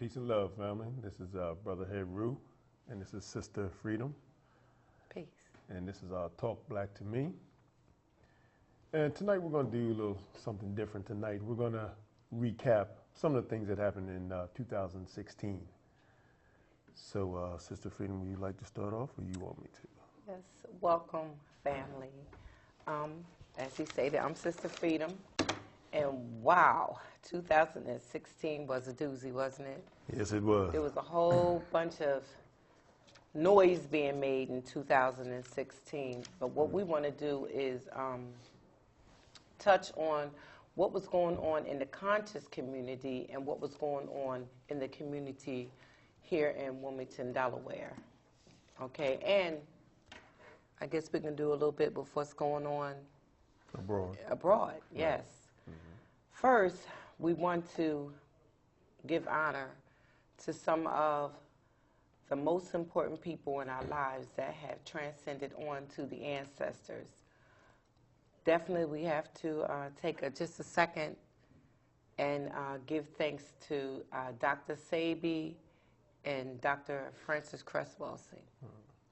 Peace and love, family. This is Brother Heru, and this is Sister Freedom, Peace. and this is our Talk Black to Me. And tonight we're going to do a little something different tonight. We're going to recap some of the things that happened in 2016. So, Sister Freedom, would you like to start off, or you want me to? Yes, welcome, family. As he stated, I'm Sister Freedom, and wow, 2016 was a doozy, wasn't it? Yes, it was. There was a whole bunch of noise being made in 2016, but what we want to do is touch on what was going on in the conscious community and what was going on in the community here in Wilmington, Delaware. Okay, and I guess we can do a little bit with what's going on Abroad. Yes. Mm-hmm. First, we want to give honor to some of the most important people in our lives that have transcended on to the ancestors. Definitely, we have to take just a second and give thanks to Dr. Sebi and Dr. Frances Cress Welsing.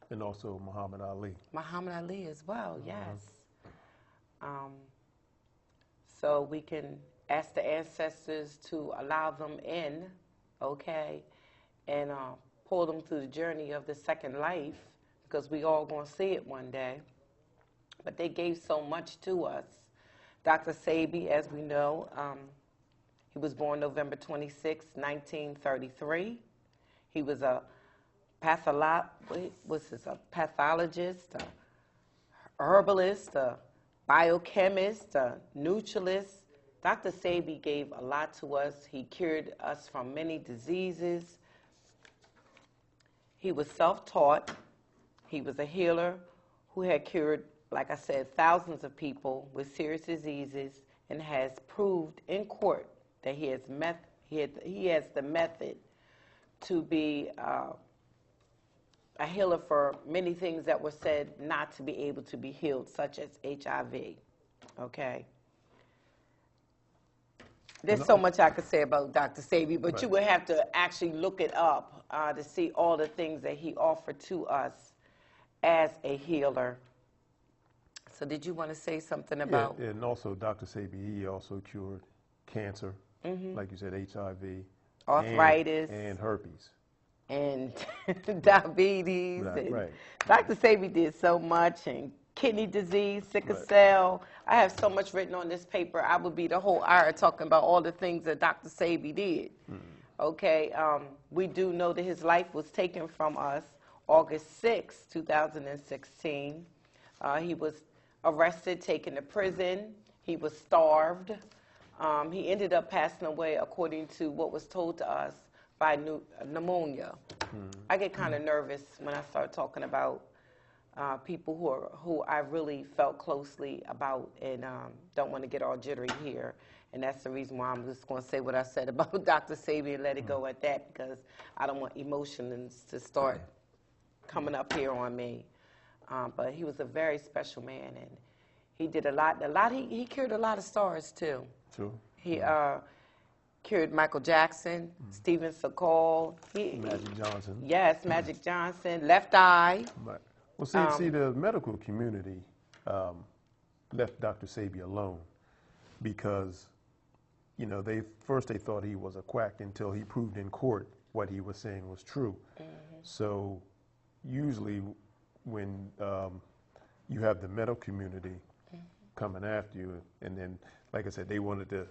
And also Muhammad Ali. Muhammad Ali as well, yes. So we can ask the ancestors to allow them in, okay, and pull them through the journey of the second life, because we all going to see it one day. But they gave so much to us. Dr. Sebi, as we know, he was born November 26, 1933. He was a pathologist, a herbalist, a biochemist, a nutritionist. Dr. Sebi gave a lot to us. He cured us from many diseases. He was self-taught. He was a healer who had cured, like I said, thousands of people with serious diseases, and has proved in court that he has the method to be a healer for many things that were said not to be able to be healed, such as HIV. Okay? There's so much I could say about Dr. Sebi, but Right. You would have to actually look it up to see all the things that he offered to us as a healer. So did you want to say something about... Yeah, and also Dr. Sebi, he also cured cancer, like you said, HIV. arthritis. And herpes. And diabetes. Right, and right. Dr. Sebi did so much, and kidney disease, sickle Right. cell. I have so much written on this paper. I would be the whole hour talking about all the things that Dr. Sebi did. Okay, we do know that his life was taken from us August 6, 2016. He was arrested, taken to prison. He was starved. He ended up passing away, according to what was told to us, by pneumonia. I get kind of nervous when I start talking about people who I really felt closely about, and don't want to get all jittery here. And that's the reason why I'm just going to say what I said about Dr. Sebi and let it go at that, because I don't want emotions to start coming up here on me. But he was a very special man, and he did a lot. He cured a lot of stars too. True. He cured Michael Jackson, Steven Seagal. Magic Johnson. Yes, Magic Johnson. Left Eye. Right. Well, see, the medical community left Dr. Sebi alone because, you know, they thought he was a quack until he proved in court what he was saying was true. So usually when you have the medical community coming after you, and then, like I said, they wanted to,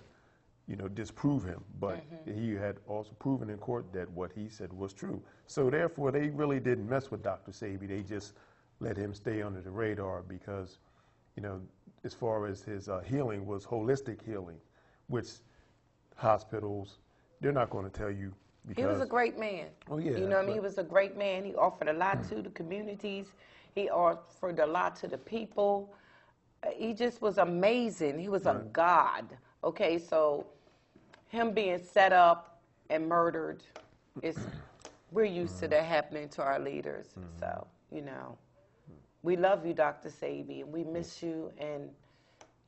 you know, disprove him, but he had also proven in court that what he said was true. So therefore, they really didn't mess with Dr. Sebi. They just let him stay under the radar because, you know, as far as his healing was holistic healing, which hospitals, they're not going to tell you. Because He was a great man. Oh, yeah, You know what I mean? He was a great man. He offered a lot to the communities. He offered a lot to the people. He just was amazing. He was a god. Okay, so him being set up and murdered, we're used to that happening to our leaders. So, you know, we love you, Dr. Sebi, and we miss you, and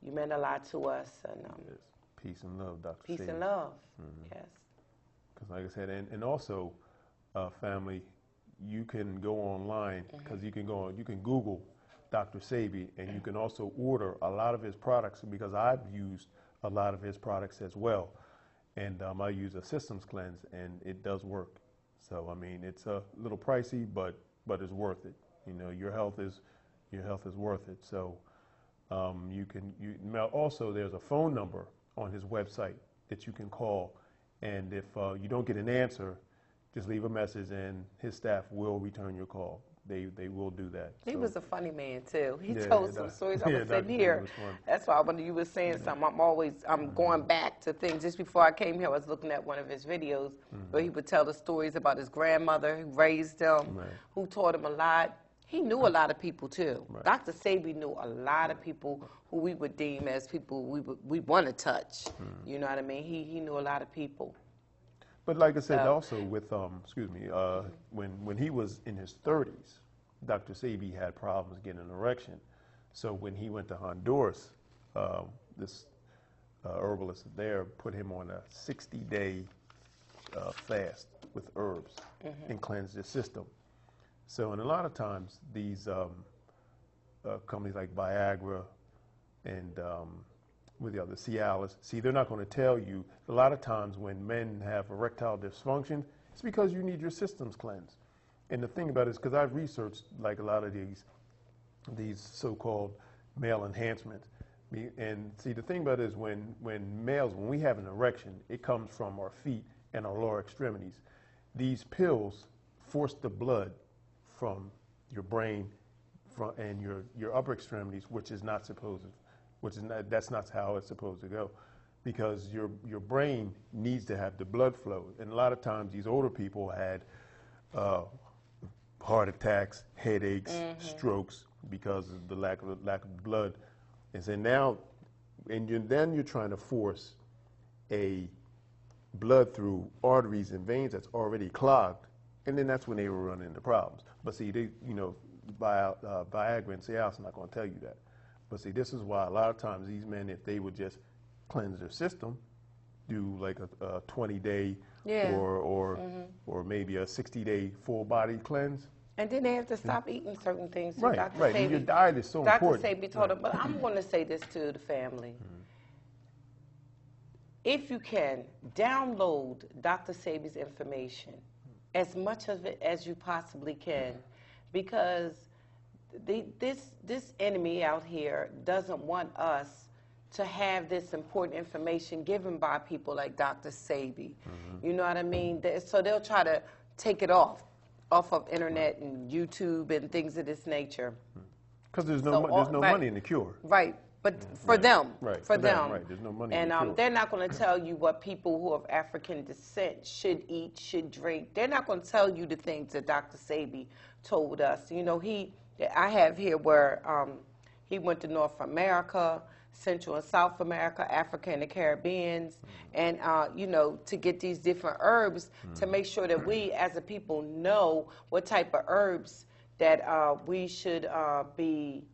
you meant a lot to us. And Yes. Peace and love, Dr. peace Sebi. and love. Yes. Because like I said, and also, family, you can go online because you can Google Dr. Sebi, and you can also order a lot of his products because I've used a lot of his products as well. And I use a systems cleanse, and it does work. So I mean, it's a little pricey, but it's worth it. You know, your health is worth it. So also there's a phone number on his website that you can call, and if you don't get an answer, just leave a message, and his staff will return your call. They will do that. He was a funny man too. He Yeah, told some stories. I was sitting here. That's why when you were saying something, I'm going back to things. Just before I came here, I was looking at one of his videos where he would tell the stories about his grandmother who raised him, who taught him a lot. He knew a lot of people too. Right. Dr. Sebi knew a lot of people who we would deem as people we want to touch. You know what I mean? He knew a lot of people. But like I said, also with when he was in his 30s, Dr. Sebi had problems getting an erection. So when he went to Honduras, this herbalist there put him on a 60-day fast with herbs and cleansed his system. So, and a lot of times these companies like Viagra and with the other Cialis, see, they're not going to tell you. A lot of times when men have erectile dysfunction, it's because you need your systems cleansed. And the thing about it is, because I've researched like a lot of these so-called male enhancements. And see, the thing about it is when we have an erection, it comes from our feet and our lower extremities. These pills force the blood from your brain and your upper extremities, that's not how it's supposed to go, because your brain needs to have the blood flow. And a lot of times these older people had heart attacks, headaches, strokes because of the lack of blood. And so now, then you're trying to force a blood through arteries and veins that's already clogged, and then that's when they were running into problems. But see, Viagra and Cialis are not going to tell you that. But see, this is why a lot of times these men, if they would just cleanse their system, do like a 20-day or maybe a 60-day full body cleanse. And then they have to stop eating certain things. Right, right. And your diet is so important. Dr. Sebi told him, but I'm going to say this to the family. If you can, download Dr. Sebi's information, as much of it as you possibly can, because this enemy out here doesn't want us to have this important information given by people like Dr. Sebi. You know what I mean? So they'll try to take it off of internet and YouTube and things of this nature. Because there's no money in the cure. Right. But for them, right. For them, right. There's no money. And in the cure. They're not going to tell you what people who of African descent should eat, should drink. They're not going to tell you the things that Dr. Sebi told us. You know, I have here where he went to North America, Central and South America, Africa and the Caribbean, and you know, to get these different herbs to make sure that we as a people know what type of herbs that we should be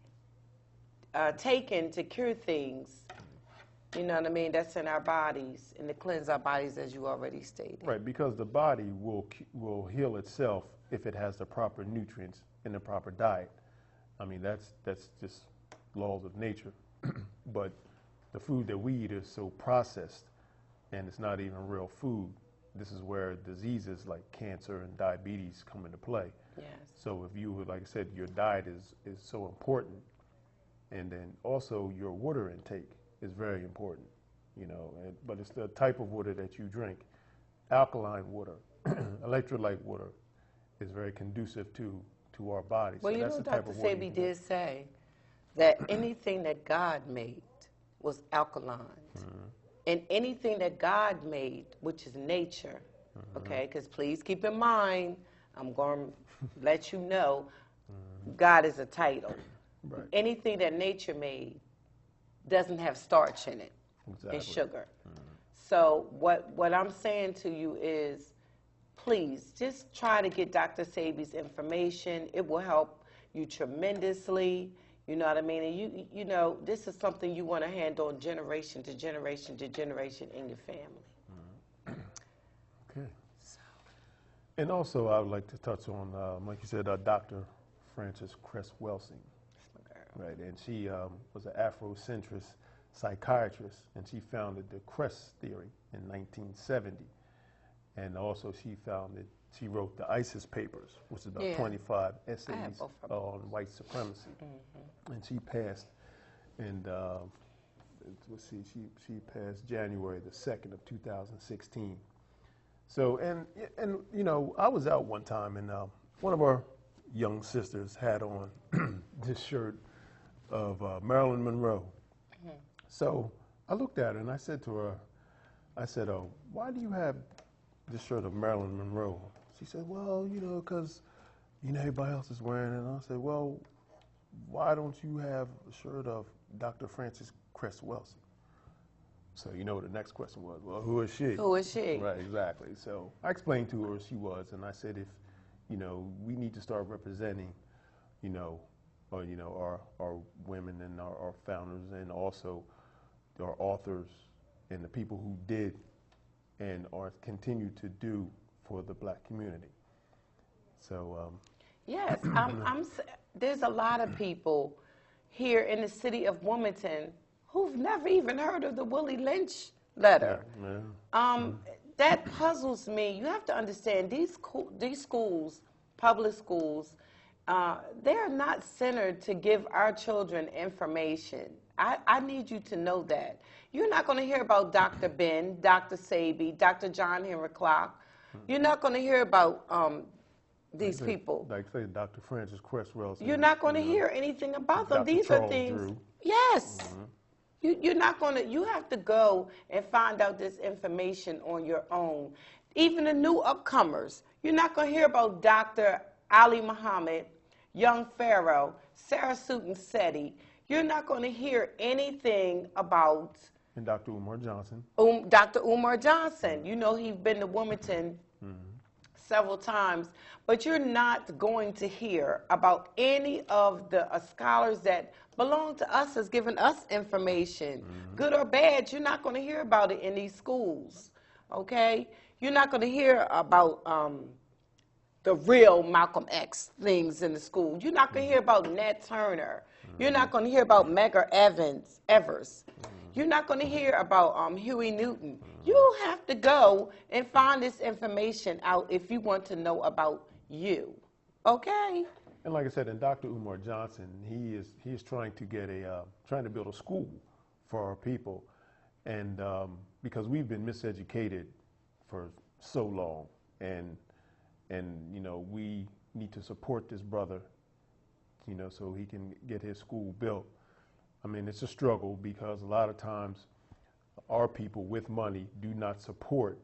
taken to cure things, you know what I mean, that's in our bodies, and to cleanse our bodies, as you already stated. Right, because the body will heal itself if it has the proper nutrients in the proper diet. I mean, that's just laws of nature. But the food that we eat is so processed, and it's not even real food. This is where diseases like cancer and diabetes come into play. Yes. So if you, like I said, your diet is so important. And then also your water intake is very important, you know, but it's the type of water that you drink. Alkaline water, electrolyte water is very conducive to our bodies. Well, so you that's know, the type Dr. of water Sebi did say that anything that God made was alkaline. And anything that God made, which is nature, okay, because please keep in mind, I'm going to let you know, God is a title. Right. Anything that nature made doesn't have starch in it and sugar. So what I'm saying to you is, please just try to get Dr. Sebi's information. It will help you tremendously. You know what I mean? And you know, this is something you want to hand on generation to generation to generation in your family. Okay. And also, I would like to touch on, like you said, Dr. Frances Cress Welsing. Right, and she was an Afrocentrist psychiatrist, and she founded the Cress theory in 1970. And also, she wrote the ISIS papers, which is about 25 essays on white supremacy. And she passed, and let's see, she passed January the 2nd of 2016. So, and you know, I was out one time, and one of our young sisters had on this shirt of Marilyn Monroe. So I looked at her and I said to her, I said, "Oh, why do you have this shirt of Marilyn Monroe?" She said, "Well, you know, because, you know, everybody else is wearing it." And I said, "Well, why don't you have a shirt of Dr. Frances Cress Welsing?" So you know what the next question was. Well, who is she? Who is she? Right, exactly. So I explained to her who she was, and I said, if, you know, we need to start representing, you know, our women and our founders, and also our authors and the people who did and are continue to do for the black community. So yes, there's a lot of people here in the city of Wilmington who've never even heard of the Willie Lynch letter. That puzzles me. You have to understand, these schools, public schools, they're not centered to give our children information. I need you to know that. You're not going to hear about Dr. Ben, Dr. Sebi, Dr. John Henrik Clark. You're not going to hear about these people. Like say Dr. Frances Cress Welsing. You're not going to hear anything about them. Dr. These Charles are things. Drew. Yes. You're not going to, you have to go and find out this information on your own. Even the new upcomers. You're not going to hear about Dr. Ali Muhammad, Young Pharaoh, Sarah Sutton Seti. You're not going to hear anything about... And Dr. Umar Johnson. Dr. Umar Johnson. You know, he's been to Wilmington several times. But you're not going to hear about any of the scholars that belong to us, has given us information, good or bad. You're not going to hear about it in these schools, okay? You're not going to hear about the real Malcolm X things in the school. You're not going to hear about Nat Turner. You're not going to hear about Medgar Evers. You're not going to hear about Huey Newton. You have to go and find this information out if you want to know about you, okay? And like I said, and Dr. Umar Johnson, he is trying to get trying to build a school for our people, and because we've been miseducated for so long, and you know, we need to support this brother, you know, so he can get his school built. I mean, it's a struggle because a lot of times our people with money do not support,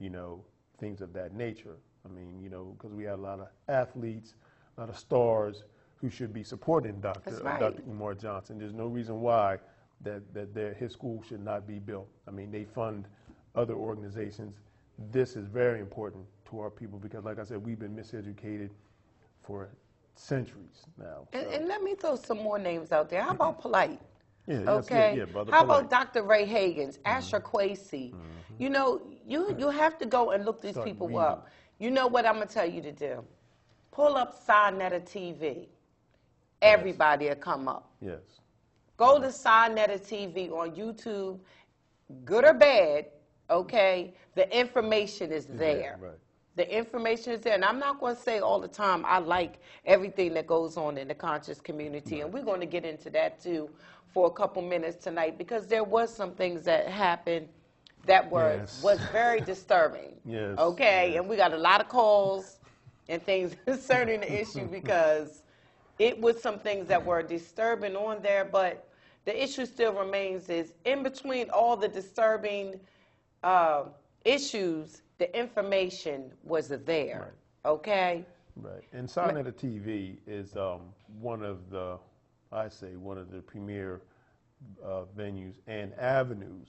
you know, things of that nature. I mean, you know, because we have a lot of athletes, a lot of stars who should be supporting Dr. Umar Johnson. There's no reason why his school should not be built. I mean, they fund other organizations. This is very important to our people because, like I said, we've been miseducated for centuries now. So. And let me throw some more names out there. How about Polite? Yeah, okay. Yes, Brother How Polite. about Dr. Ray Hagans, Asher Quasey? You know, you have to go and look these people up. You know what I'm going to tell you to do? Pull up Sinetta TV. Everybody will come up. Yes. Go to Sinetta TV on YouTube, good or bad, okay? The information is there. Right. The information is there. And I'm not going to say all the time I like everything that goes on in the conscious community. And we're going to get into that, too, for a couple minutes tonight because there was some things that happened that was very disturbing. Yes. Okay? And we got a lot of calls and things concerning the issue because it was some things that were disturbing on there, but the issue still remains is in between all the disturbing issues, the information was there, okay? Right, and Sinetta TV is one of the premier venues and avenues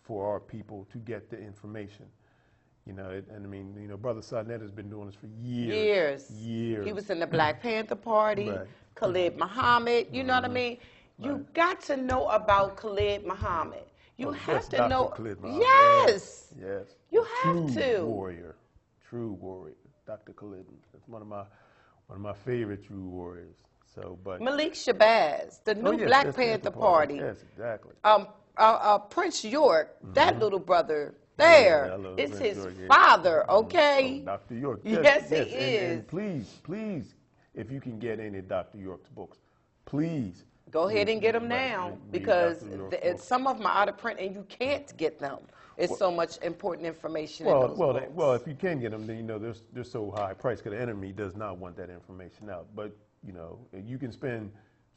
for our people to get the information. You know, and I mean, you know, Brother Sinetta has been doing this for years. Years. He was in the Black Panther Party, Khalid Muhammad, you know what I mean? You got to know about Khalid Muhammad. You have that's to Dr. know. Khalid Muhammad. Yes. Yes. You A have true to. warrior. True warrior. Dr. Khalid. That's one of my favorite true warriors. So, but Malik Shabazz, the new yes, Black yes, Panther Party. Yes, exactly. Prince York, that little brother Yeah, there I love is Prince his York, yeah. father, Oh, okay? Dr. York. Yes, he And is. please, if you can get any of Dr. York's books, please. Go ahead and get them Right, now read because Dr. York's books. some of them are out of print and you can't get them. It's so much important information in those books. Well, if you can get them, then you know they're so high priced because the enemy does not want that information out. But you know, you can spend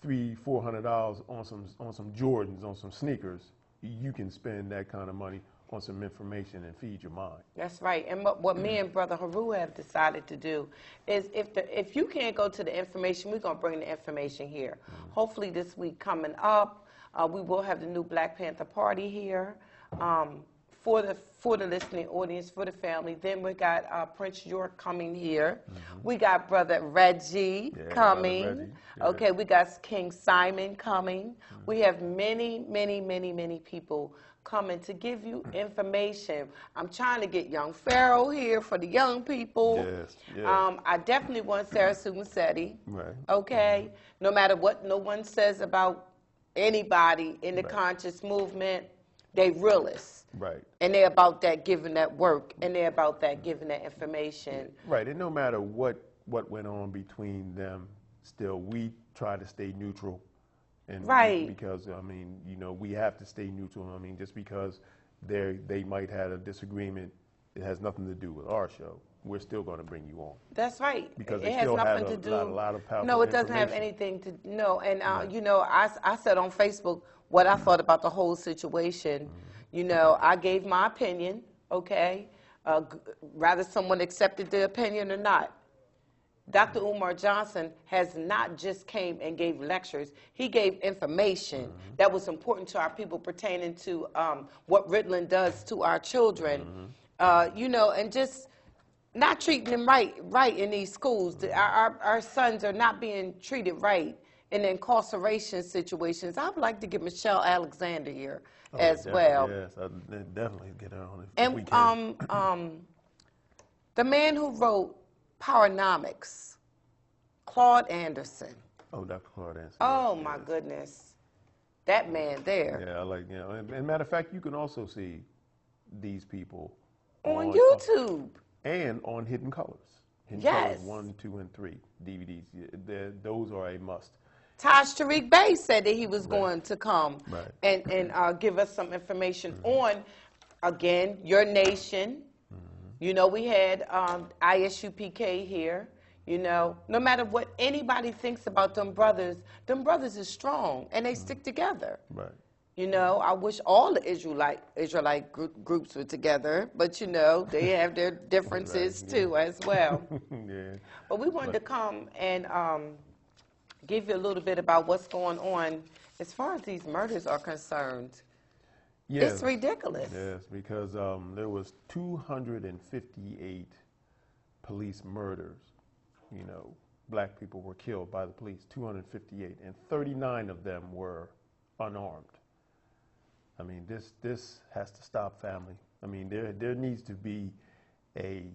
$300-400 on some Jordans, on some sneakers. You can spend that kind of money on some information and feed your mind. That's right. And what me and Brother Haru have decided to do is if you can't go to the information, we're going to bring the information here. Hopefully this week coming up, we will have the new Black Panther Party here for the listening audience, for the family. Then we got Prince York coming here. We got Brother Reggie coming. Brother Reggie. Yeah. Okay, we got King Simon coming. We have many people coming to give you information. I'm trying to get young Pharaoh here for the young people. Yes. I definitely want Sarah Sue Musetti. Right. Okay? No matter what no one says about anybody in the conscious movement, they realists. Right. And they're about that giving that work, and they're about that giving that information. Right, and no matter what went on between them, still we try to stay neutral. And Right. Because I mean, you know, we have to stay neutral. I mean, just because they might have a disagreement, it has nothing to do with our show. We're still going to bring you on. That's right. Because it they has still have nothing to do. a lot of powerful No, it doesn't have information. anything to. No, and you know, I said on Facebook what I thought about the whole situation. You know, I gave my opinion. Okay, rather someone accepted the opinion or not. Dr. Umar Johnson has not just came and gave lectures. He gave information that was important to our people pertaining to what Ritalin does to our children. You know, and just not treating them right in these schools. Our sons are not being treated right in the incarceration situations. I would like to get Michelle Alexander here as well. Yes, I'd definitely get her on if we And can. the man who wrote Powernomics, Claude Anderson. Oh, Dr. Claude Anderson. Oh, yes, my yes. goodness. That man there. Yeah, I like, you know, and matter of fact, you can also see these people On YouTube. And on Hidden Colors. Hidden Yes. Colors 1, 2, and 3 DVDs. Those are a must. Taj Tariq Bey said that he was going to come Right. and give us some information on, again, Your Nation. You know, we had ISUPK here. You know, no matter what anybody thinks about them brothers is strong, and they stick together. Right. You know, I wish all the Israelite groups were together, but you know, they have their differences too as well. Yeah. But we wanted to come and give you a little bit about what's going on as far as these murders are concerned. Yes. It's ridiculous. Yes, because there was 258 police murders. You know, black people were killed by the police, 258, and 39 of them were unarmed. I mean, this has to stop, family. I mean, there needs to be a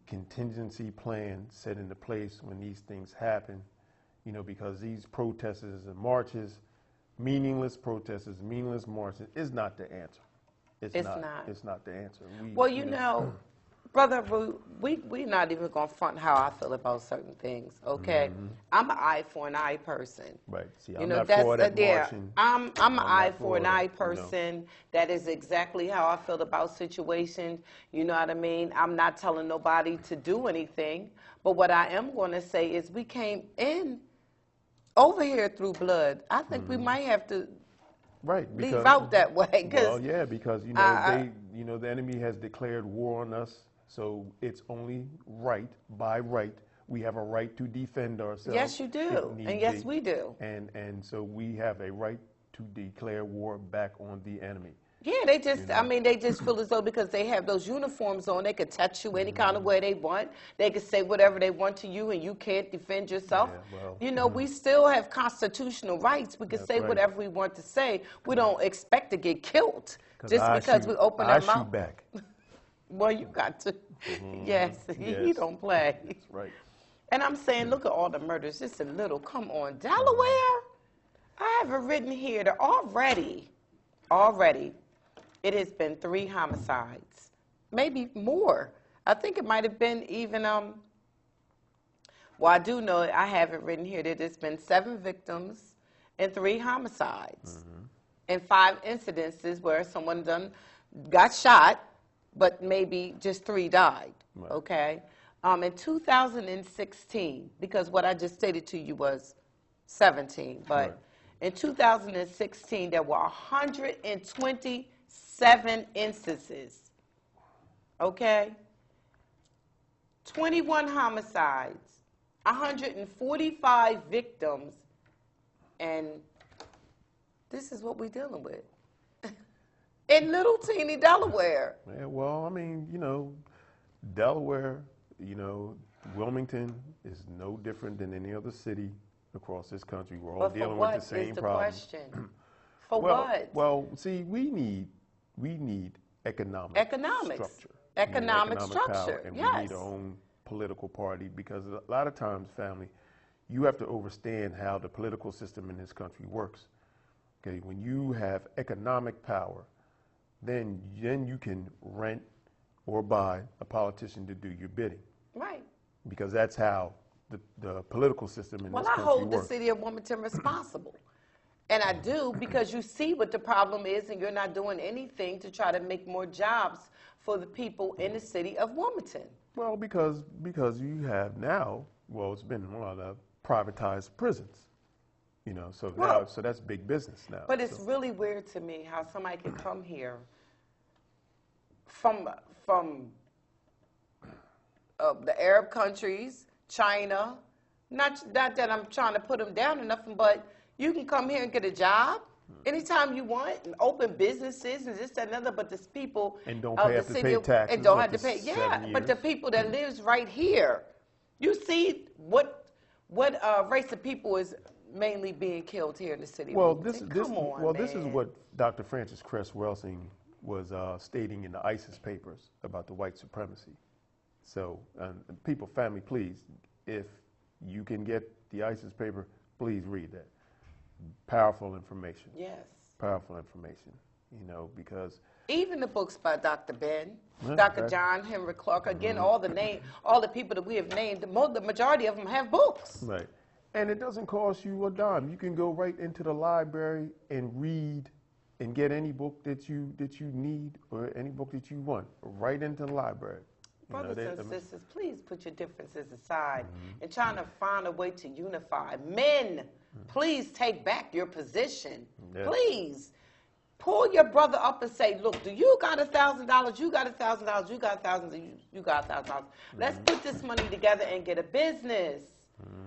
contingency plan set into place when these things happen, you know, because these protesters and marches, meaningless protesters, meaningless marches, is not the answer. It's not. It's not the answer. Well, you know, Brother, we're not even going to front how I feel about certain things, okay? I'm an eye for an eye person. Right. See, You I'm know, not that's for that marching. I'm an eye for an eye you know. person. That is exactly how I feel about situations. You know what I mean? I'm not telling nobody to do anything, but what I am going to say is we came in over here through blood. I think we might have to leave out that way. Well, yeah, because you know the enemy has declared war on us. So it's only right, by right, we have a right to defend ourselves. Yes, you do, and yes, we do. And so we have a right to declare war back on the enemy. Yeah, they just, You know? I mean, they just feel as though because they have those uniforms on, they could touch you any kind of way they want. They could say whatever they want to you, and you can't defend yourself. Yeah, well, You know, we still have constitutional rights. We can That's say right. whatever we want to say. We don't expect to get killed just I because shoot, we open I our shoot mouth. back. Well, you got to. Yes, he Yes. don't play. That's right. And I'm saying, look at all the murders, just a little. Come on, Delaware. I have it written here that already, it has been 3 homicides, maybe more. I think it might have been even, well, I do know, I have it written here that there's been 7 victims and 3 homicides and 5 incidences where someone got shot, but maybe just 3 died, Right. okay? In 2016, because what I just stated to you was 17, but Right. in 2016, there were 127 instances, okay? 21 homicides, 145 victims, and this is what we're dealing with in little teeny Delaware. Yeah, well, I mean, you know, Delaware, you know, Wilmington is no different than any other city across this country. We're all But for dealing what with the same is the problem. question? For Well, what? well, see, we need economic Economics. structure. Economic power, structure, and yes. we need our own political party, because a lot of times, family, you have to understand how the political system in this country works. Okay, when you have economic power, then you can rent or buy a politician to do your bidding, Right. because that's how the political system in Well, this I country hold the works. city of Wilmington responsible. And I do because you see what the problem is and you're not doing anything to try to make more jobs for the people in the city of Wilmington. Well, because you have now, well, it's been one of the privatized prisons, you know, so Well, so that's big business now. But it's so. really weird to me how somebody can come here from the Arab countries, China. Not that I'm trying to put them down or nothing, but you can come here and get a job anytime you want and open businesses and this, that, and other. But the's people And don't of pay- the have to city pay of- taxes and don't up have to to pay. 7 Yeah, but the years. people that lives right here, you see what race of people is mainly being killed here in the city. Well, of this Wilmington. Come on, well, this is man. what Dr. Francis Cress Welsing was stating in the ISIS papers about the white supremacy. So, people, family, please, if you can get the ISIS paper, please read that. Powerful information. Yes. Powerful information. You know, because Even the books by Dr. Ben, Yeah, Dr. okay. John Henry Clark, again, all the people that we have named, the majority of them have books. right, and it doesn't cost you a dime. You can go right into the library and read and get any book that you need or any book that you want right into the library. You know, Brothers they- and sisters, please put your differences aside and trying to find a way to unify. Men, please take back your position. Yeah. Please. Pull your brother up and say, look, do you got $1,000? You got $1,000. You got $1,000. You got $1,000. Let's put this money together and get a business.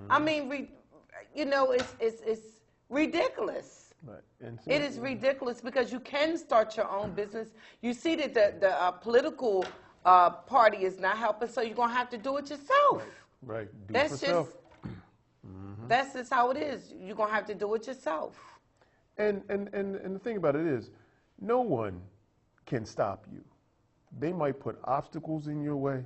I mean, you know, it's ridiculous. Right. And so- It is ridiculous because you can start your own business. You see that the political party is not helping, so you're going to have to do it yourself. Right. Do That's it for self. That's just how it is. You're going to have to do it yourself. And the thing about it is, no one can stop you. They might put obstacles in your way.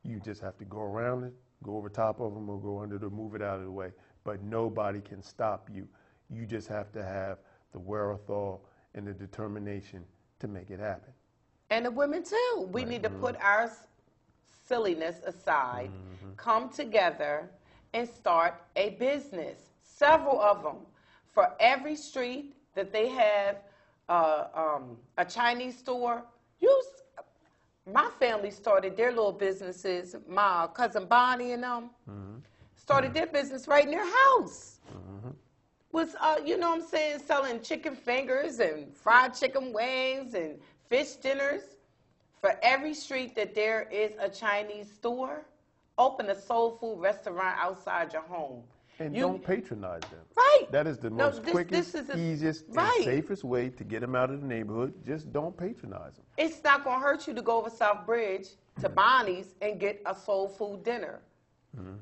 You just have to go around it, go over top of them, or go under them, move it out of the way. But nobody can stop you. You just have to have the wherewithal and the determination to make it happen. And the women too. We need to put our silliness aside, come together, and start a business. Several of them. For every street that they have a Chinese store, my family started their little businesses. My cousin Bonnie and them started their business right in their house. Was, you know what I'm saying, selling chicken fingers and fried chicken wings and fish dinners. For every street that there is a Chinese store, open a soul food restaurant outside your home. And don't patronize them. Right. That is the most quickest, easiest, right. and safest way to get them out of the neighborhood. Just don't patronize them. It's not going to hurt you to go over South Bridge to Bonnie's and get a soul food dinner.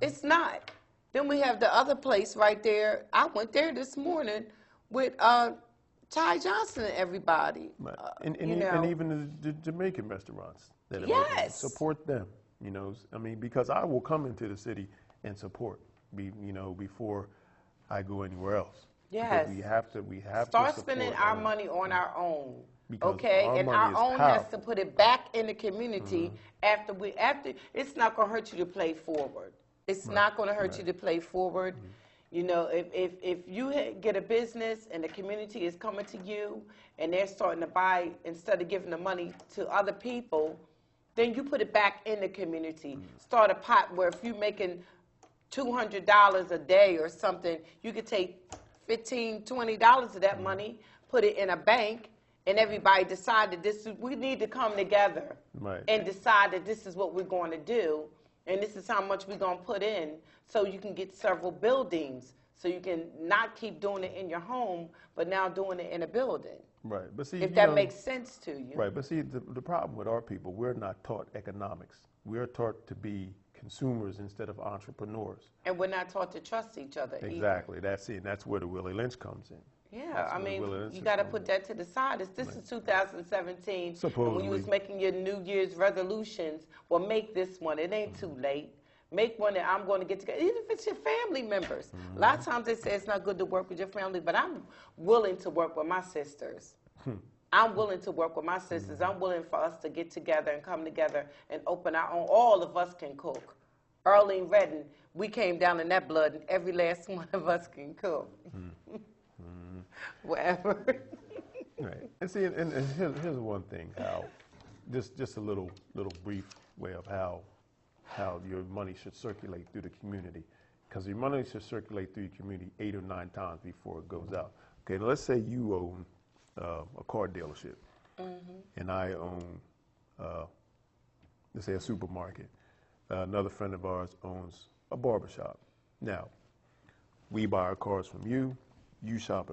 It's not. Then we have the other place right there. I went there this morning with Ty Johnson and everybody. Right. And even the Jamaican restaurants that are yes. support them. You know, I mean, because I will come into the city and support, before I go anywhere else. Yes. Because we have start to spending our money on our own. Because okay, our and money our is own powerful. has to put it back in the community after it's not going to hurt you to play forward. It's not going to hurt you to play forward. You know, if you get a business and the community is coming to you and they're starting to buy, instead of giving the money to other people, then you put it back in the community. Start a pot where if you're making $200 a day or something, you could take $15, $20 of that money, put it in a bank, and everybody decide that we need to come together and decide that this is what we're going to do, and this is how much we're going to put in, so you can get several buildings, so you can not keep doing it in your home, but now doing it in a building. Right, but see, if that makes sense to you. Right, but see, the problem with our people, we're not taught economics. We're taught to be consumers instead of entrepreneurs. And we're not taught to trust each other Exactly, either. that's it. And that's where the Willie Lynch comes in. Yeah, I mean, you got to put that to the side. This is 2017. Supposedly. When you was making your New Year's resolutions, well, make this one. It ain't too late. Make one that I'm going to get together, even if it's your family members. A lot of times they say it's not good to work with your family, but I'm willing to work with my sisters. I'm willing to work with my sisters. I'm willing for us to get together and come together and open our own. All of us can cook. Earlene Redden, we came down in that blood, and every last one of us can cook. Whatever. Right. And see, and here's one thing, how just a little brief way of how your money should circulate through the community, because your money should circulate through your community 8 or 9 times before it goes out. Okay, let's say you own a car dealership, and I own, let's say, a supermarket. Another friend of ours owns a barbershop. Now, we buy our cars from you. You shop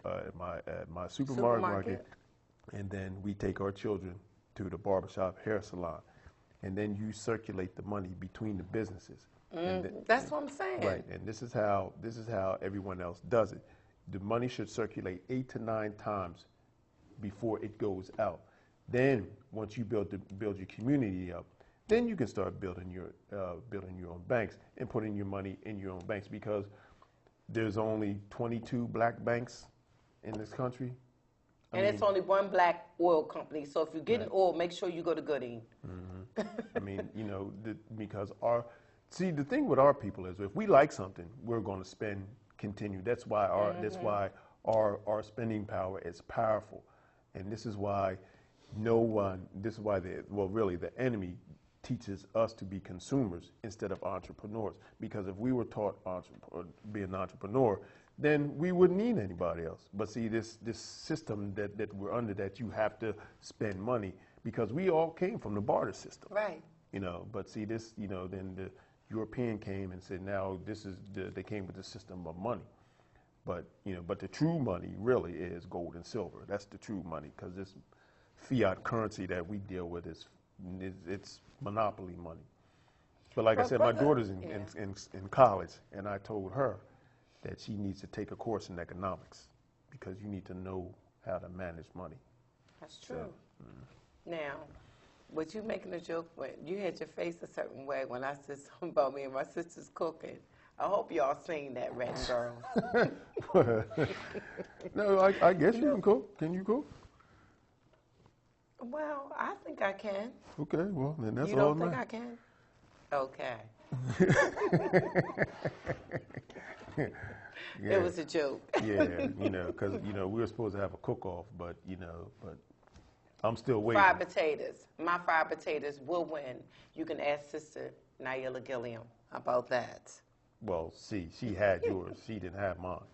at my supermarket, and then we take our children to the barbershop, hair salon, and then you circulate the money between the businesses. That's what I'm saying. Right, and this is how everyone else does it. The money should circulate 8 to 9 times before it goes out. Then, once you build your community up, then you can start building your own banks and putting your money in your own banks, because there's only 22 black banks in this country. And it's only one black oil company. So if you're getting oil, make sure you go to Gooding. I mean, because the thing with our people is, if we like something, we're going to spend continue. That's why our spending power is powerful. And this is why the enemy teaches us to be consumers instead of entrepreneurs. Because if we were taught be an entrepreneur, then we wouldn't need anybody else. But see, this system that we're under, that you have to spend money, because we all came from the barter system. Right. But see, this, then the European came and said, now they came with the system of money. But the true money really is gold and silver. That's the true money, because this fiat currency that we deal with it's monopoly money. But like I said, my daughter's in college, and I told her that she needs to take a course in economics, because you need to know how to manage money. That's true. Now, was you making a joke when you had your face a certain way when I said something about me and my sister's cooking? I hope y'all seen that, Redden Girl. No, I guess you can cook. Can you cook? Well, I think I can. Okay, well, then that's all. You don't think I can? Okay. Yeah. It was a joke. Yeah, because we were supposed to have a cook-off, but I'm still waiting. Fried potatoes. My fried potatoes will win. You can ask Sister Naila Gilliam about that. Well, see, she had yours. She didn't have mine.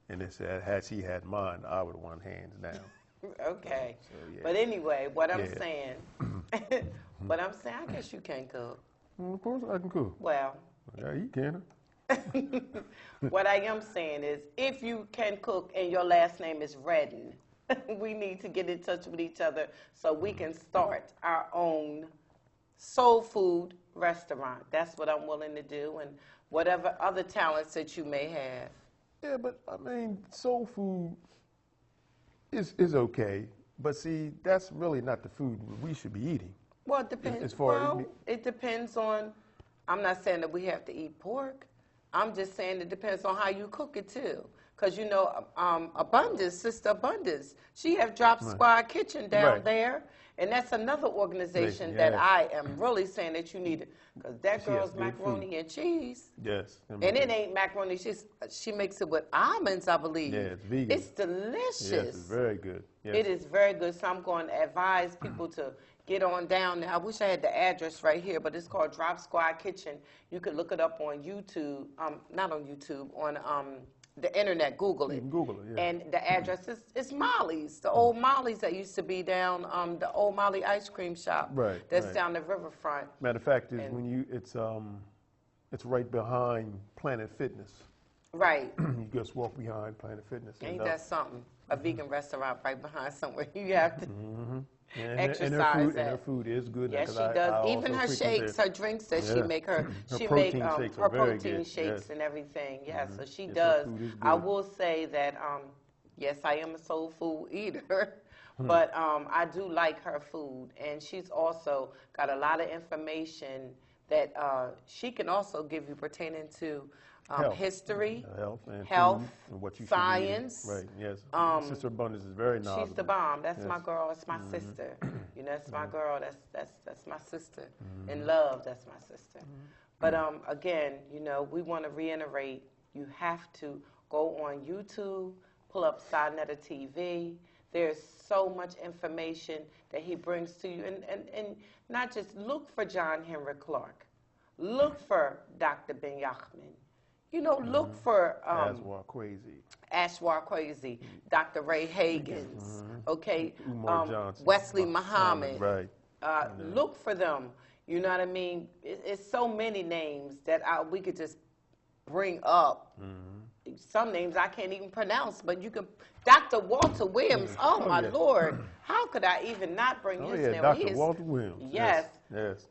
And it said, had she had mine, I would have won hands down. Okay. So, yeah. But anyway, what I'm saying, I guess you can cook. Well, of course I can cook. Well. Yeah, you can. What I am saying is, if you can cook and your last name is Redden, we need to get in touch with each other so we can start our own soul food restaurant. That's what I'm willing to do, and whatever other talents that you may have. Yeah, but I mean, soul food is okay, but see, that's really not the food we should be eating. Well, it depends. As far as Well, it depends on. I'm not saying that we have to eat pork. I'm just saying it depends on how you cook it too. Because you know, Abundance, Sister Abundance, she have Drop Squad Kitchen down Right. there, and that's another organization Yes. that I am really saying that you need, because that She has girl's good macaroni and cheese. Yes. And it ain't macaroni. She makes it with almonds, I believe. Yeah, it's vegan. It's delicious. Yes, it's very good. Yes. It is very good. So I'm going to advise people to get on down there. I wish I had the address right here, but it's called Drop Squad Kitchen. You could look it up on YouTube. Not on YouTube, on the internet. Google it. You can Google it, yeah. And the address is Molly's, the old Molly's that used to be down the old Molly ice cream shop. Right, That's right. down the riverfront. Matter of fact, is it's right behind Planet Fitness. Right. You just walk behind Planet Fitness. Ain't that something? A vegan restaurant right behind somewhere. You have to exercise and at. her food is good. Yes, she 'cause does. I Even also her frequent shakes, there. her drinks that she Yeah. make her, Her she protein make shakes her are very protein good, shakes yes. and everything. Yeah, so she Yes, her does. food is I good. will say that yes, I am a soul food eater, Hmm. but I do like her food, and she's also got a lot of information that she can also give you pertaining to Health. history, Health and health, food and what you science. should be eating. Right. Yes. Sister Abundance is very knowledgeable. She's the bomb. That's my Yes. girl. It's my sister. You know, that's my girl. That's my sister. In love, that's my sister. But again, you know, we want to reiterate. You have to go on YouTube, pull up Sinetta TV. There's so much information that he brings to you, and not just look for John Henry Clark. Look for Dr. Ben Yachman. You know, look for Aswar Crazy. Ashwar Kwesi, Dr. Ray Hagins, okay, Umar Johnson. Wesley Muhammad. Right. Look for them. You know what I mean? It's so many names that we could just bring up. Some names I can't even pronounce, but you can. Dr. Walter Williams. Oh my yes. Lord! How could I even not bring Oh his yeah, name? Dr. Walter Williams. Yes. Yes.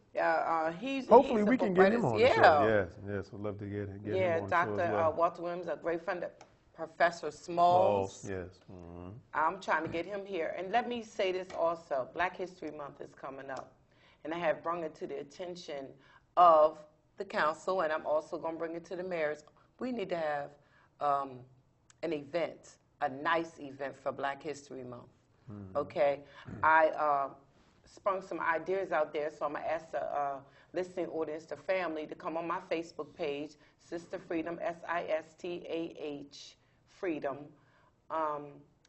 He's Hopefully a we can get him progressive- on the yeah. show. Yes. Yes. We'd love to get him Yeah, on the show Dr. as well. Walter Williams, a great friend of Professor Smalls. Yes. I'm trying to get him here. And let me say this also. Black History Month is coming up. And I have brought it to the attention of the council, and I'm also going to bring it to the mayors. We need to have an event, a nice event for Black History Month. Okay? I sprung some ideas out there, so I'm going to ask the listening audience, the family, to come on my Facebook page, Sister Freedom, SISTAH Freedom,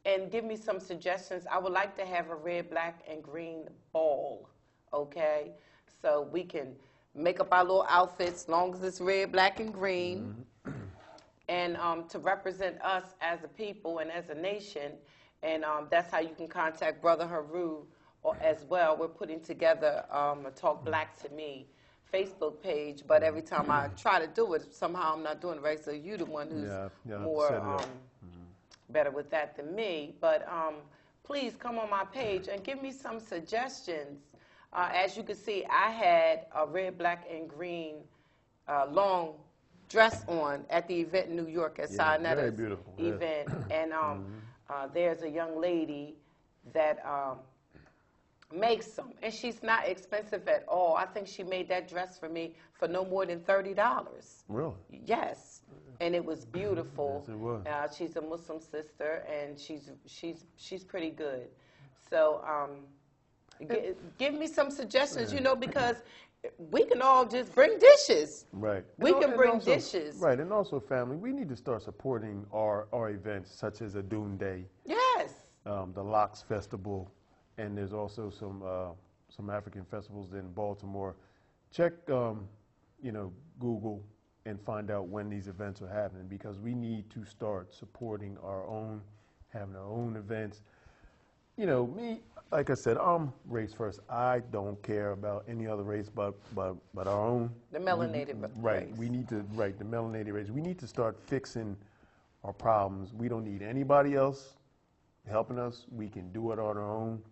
and give me some suggestions. I would like to have a red, black, and green ball, okay? So we can make up our little outfits as long as it's red, black, and green. And to represent us as a people and as a nation. And that's how you can contact Brother Haru as well. We're putting together a Talk Black to Me Facebook page, but every time I try to do it, somehow I'm not doing it right. So you're the one who's Yeah, more set it up. better with that than me. But please come on my page and give me some suggestions. As you can see, I had a red, black, and green long dress on at the event in New York at Yeah, very Sinetta's beautiful, yes. event. And there's a young lady that makes them. And she's not expensive at all. I think she made that dress for me for no more than $30. Really? Yes, and it was beautiful. Yes, it was. She's a Muslim sister, and she's pretty good. So give me some suggestions, you know, because we can all just bring dishes. Right. We And can and bring also- dishes. Right, and also family, we need to start supporting our events such as a Doom Day, Yes. the Locks Festival, and there's also some African festivals in Baltimore. Check, Google and find out when these events are happening, because we need to start supporting our own, having our own events. you know, me, like I said, I'm race first. I don't care about any other race but our own. The melanated Right. race. We need to, right, the melanated race. We need to start fixing our problems. We don't need anybody else helping us. We can do it on our own.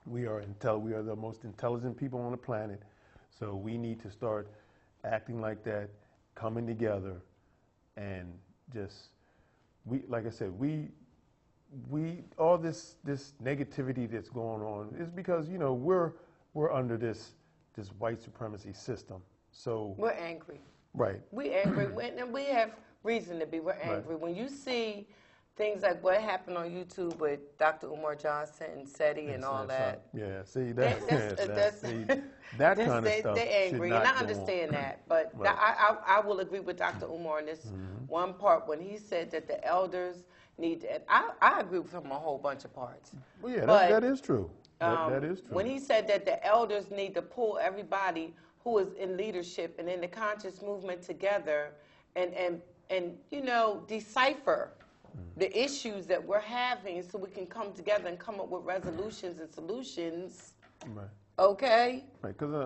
We are the most intelligent people on the planet. So we need to start acting like that, coming together, and just, like I said, all this negativity that's going on is because, you know, we're under this white supremacy system. So We're angry. right. We're angry, and we have reason to be. We're angry. Right. When you see things like what happened on YouTube with Dr. Umar Johnson and SETI and all that. Yeah, see That kind of stuff. They're angry, should and I not go understand on. that. But Right. I will agree with Dr. Umar in this one part when he said that the elders need to, and I agree with him on a whole bunch of parts. Well, yeah, But, that is true. That is true. When he said that the elders need to pull everybody who is in leadership and in the conscious movement together and you know, decipher the issues that we're having so we can come together and come up with resolutions and solutions. Right. Okay? Right, because one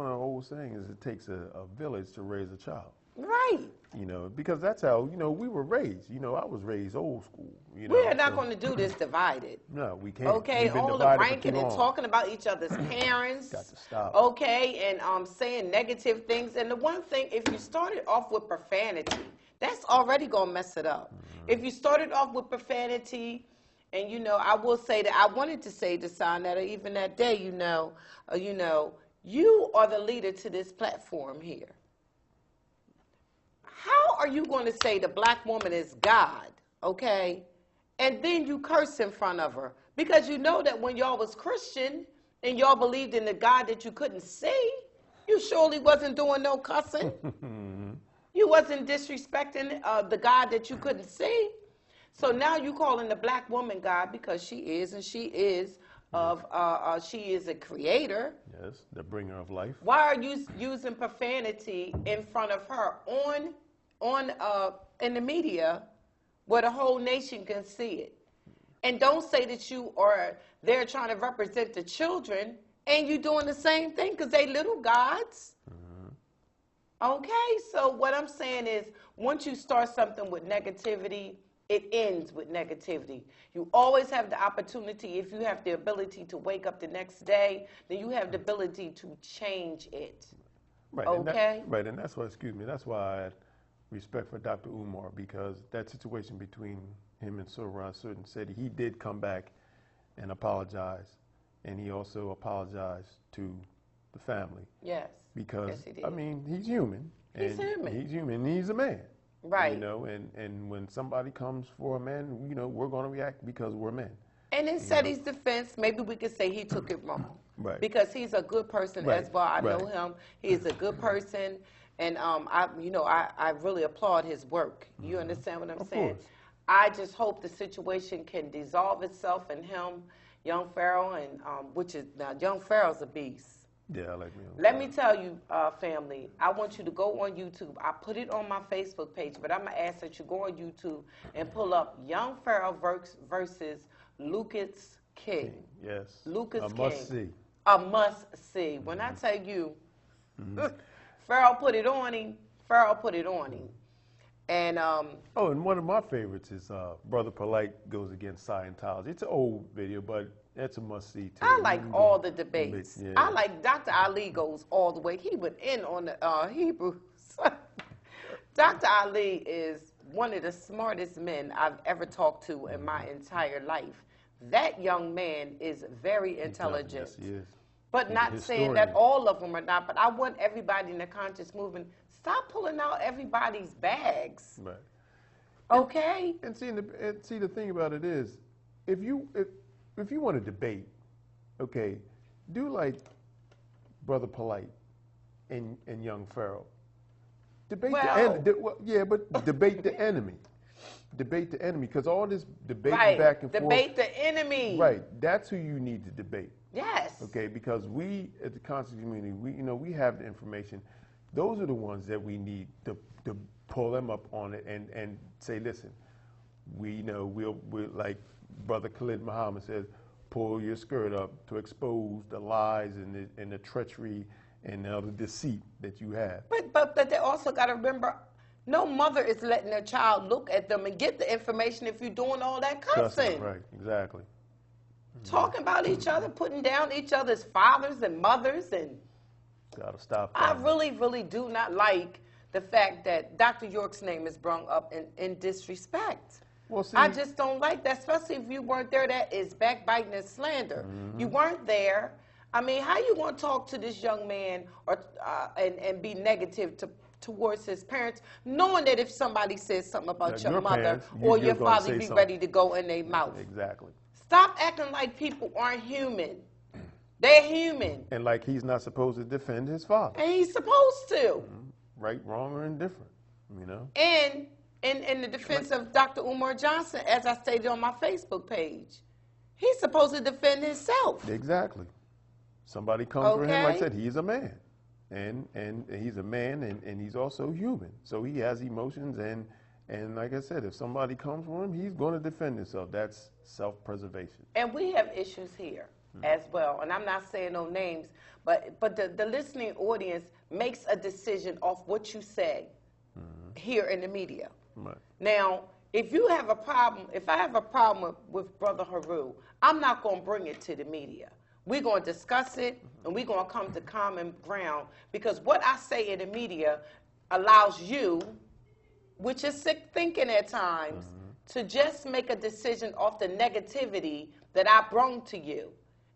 of the old saying is it takes a village to raise a child. Right. You know, because that's how, you know, we were raised. You know, I was raised old school. You know, We are not going to do this divided. No, we can't. Okay, We've been all the divided for ranking too and long. talking about each other's parents. Got to stop. Okay, and saying negative things. And the one thing, if you started off with profanity, that's already going to mess it up. If you started off with profanity, and, you know, I will say that I wanted to say to Sonetta, even that day, you know, you are the leader to this platform here. How are you going to say the black woman is God, okay, and then you curse in front of her? Because you know that when y'all was Christian and y'all believed in the God that you couldn't see, you surely wasn't doing no cussing. You wasn't disrespecting the God that you couldn't see. So now you calling the black woman God because she is, and she is a creator. Yes, the bringer of life. Why are you using profanity in front of her in the media where the whole nation can see it? And don't say that you are there trying to represent the children and you doing the same thing because they little gods. Okay, so what I'm saying is once you start something with negativity, it ends with negativity. You always have the opportunity, if you have the ability to wake up the next day, then you have the ability to change it. Right. Okay? And that's why, that's why I had respect for Dr. Umar, because that situation between him and Surah Certain said he did come back and apologize, and he also apologized to the family. Yes. Because, yes, he did. I mean, he's human. He's human. He's human, and he's a man. Right. You know, and when somebody comes for a man, you know, we're going to react because we're men. And in SETI's defense, maybe we could say he took it wrong. Right. Because he's a good person Right. as well. I know Right. him. He's a good person. And, I really applaud his work. You understand what I'm saying? course. I just hope the situation can dissolve itself in him, Young Pharaoh, and now Young Pharaoh's a beast. Yeah, I like me. Let me tell you, family, I want you to go on YouTube. I put it on my Facebook page, but I'm going to ask that you go on YouTube and pull up Young Pharaoh versus Lucas King. Yes. Lucas a King. must see. A must see. When I tell you, Pharaoh put it on him, Pharaoh put it on him. And Oh, and one of my favorites is Brother Polite goes against Scientology. It's an old video, but that's a must see too. I like all the debates. Yeah. I like Dr. Ali goes all the way. He went in on the Hebrews. Dr. Ali is one of the smartest men I've ever talked to in my entire life. That young man is very intelligent. Yes, he is. But He's not a saying that historian. all of them are not. But I want everybody in the conscious movement, stop pulling out everybody's bags. Right. Okay? And see the thing about it is, if you want to debate, okay, do like Brother Polite and Young Pharaoh. Debate but debate the enemy. Debate the enemy, because all this debating back and forth. Debate the enemy. Right. That's who you need to debate. Yes. Okay, because we at the conscious community, we have the information. Those are the ones that we need to pull them up on it and say, listen, we know we'll like Brother Khalid Muhammad says, pull your skirt up to expose the lies and the treachery and the deceit that you have. But they also got to remember, no mother is letting their child look at them and get the information if you're doing all that cussing. Right, exactly. Talking about each other, putting down each other's fathers and mothers, and gotta stop that. I really, really do not like the fact that Dr. York's name is brought up in disrespect. Well, see, I just don't like that, especially if you weren't there. That is backbiting and slander. You weren't there. I mean, how you going to talk to this young man or and be negative towards his parents, knowing that if somebody says something about your mother parents, or you're your gonna father, say be something. ready to go in their mouth. Exactly. Stop acting like people aren't human. They're human. And like he's not supposed to defend his father. And he's supposed to. Right, wrong, or indifferent, you know? And in the defense of Dr. Umar Johnson, as I stated on my Facebook page, he's supposed to defend himself. Exactly. Somebody comes for him, like I Okay. said, he's a man. And he's a man, and he's also human. So he has emotions, and like I said, if somebody comes for him, he's going to defend himself. That's self-preservation. And we have issues here as well. And I'm not saying no names, but the listening audience makes a decision off what you say here in the media. Right. Now, if you have a problem, if I have a problem with Brother Haru, I'm not going to bring it to the media. We're going to discuss it, and we're going to come to common ground, because what I say in the media allows you, which is sick thinking at times, to just make a decision off the negativity that I brought to you.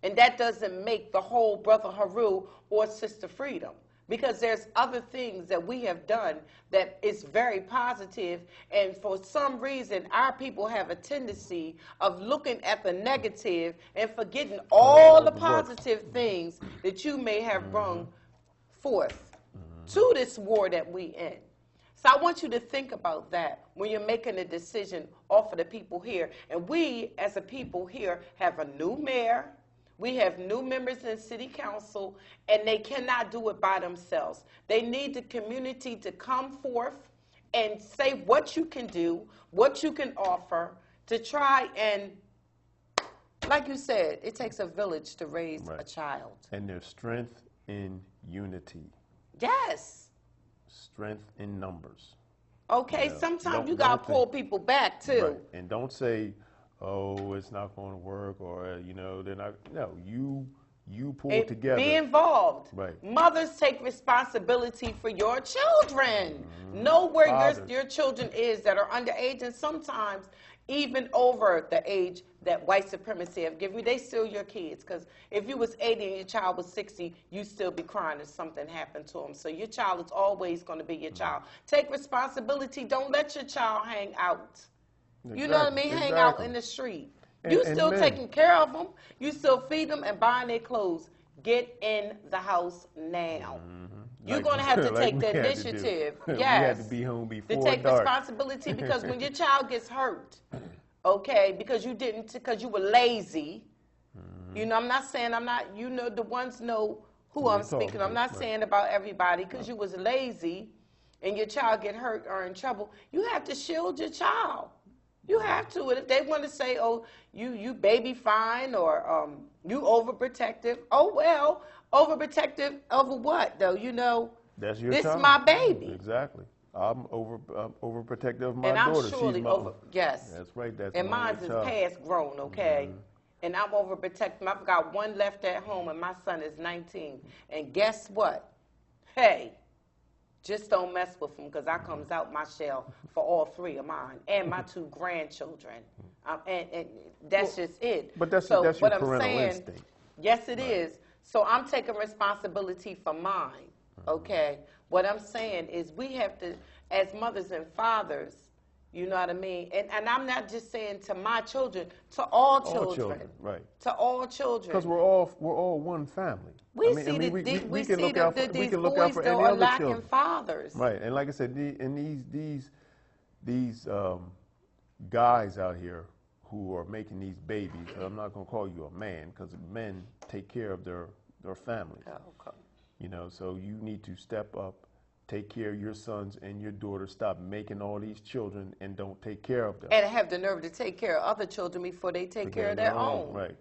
And that doesn't make the whole Brother Haru or Sister Freedom, because there's other things that we have done that is very positive, and for some reason our people have a tendency of looking at the negative and forgetting all the positive things that you may have brought forth to this war that we in. So I want you to think about that when you're making a decision off of the people here. And we, as a people here, have a new mayor. We have new members in city council, and they cannot do it by themselves. They need the community to come forth and say what you can do, what you can offer, to try and, like you said, it takes a village to raise a child. And there's strength in unity, Yes. strength in numbers. Okay, Yeah. sometimes you Don't got to think- pull people back, too. Right. And don't say, oh, it's not going to work, or, you know, they're not. No, you pull And together. be involved. Right. Mothers, take responsibility for your children. Know where Fathers. your children is that are underage, and sometimes even over the age that white supremacy have given you. They still your kids, because if you was 80 and your child was 60, you still be crying if something happened to them. So your child is always going to be your child. Take responsibility. Don't let your child hang out. You know what I mean? Hang out in the street. You And still men. taking care of them. You still feed them and buying their clothes. Get in the house now. You're Like- going to have to like take we the had to do. initiative. We Yes. had to be home To before take dark. responsibility, because when your child gets hurt, okay, because you were lazy. You know, I'm not saying you know, the ones know who I'm talking speaking. I'm to, not right. saying about everybody, because you was lazy and your child get hurt or in trouble. You have to shield your child. You have to. And if they want to say, oh, you baby fine, or you overprotective, oh, well, overprotective over what, though? You know, That's your this child. my baby. Exactly. I'm overprotective of my And I'm daughter. surely She's my, over, yes. That's right. That's And my mine's is child. past grown, okay? And I'm overprotective. I've got one left at home, and my son is 19. And guess what? Hey, just don't mess with him, because I comes out my shell for all three of mine and my two grandchildren. And that's just it. But that's So your what I'm parental saying, instinct. yes, it is. So I'm taking responsibility for mine, okay? What I'm saying is we have to, as mothers and fathers, you know what I mean? And I'm not just saying to my children, to all children. All children, right. To all children. Because we're all one family. We I mean, see I mean, we we see can look out for, these we can look out boys for that any are other lacking children. fathers. Right, and like I said, these guys out here who are making these babies, I'm not going to call you a man, because men take care of their families. Oh, okay. You know, so you need to step up take care of your sons and your daughters. Stop making all these children and don't take care of them. And have the nerve to take care of other children before they take care of their own. Right.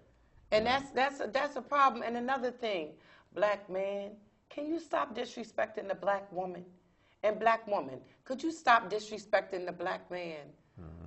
And that's a problem. And another thing, black man, can you stop disrespecting the black woman? And black woman, could you stop disrespecting the black man?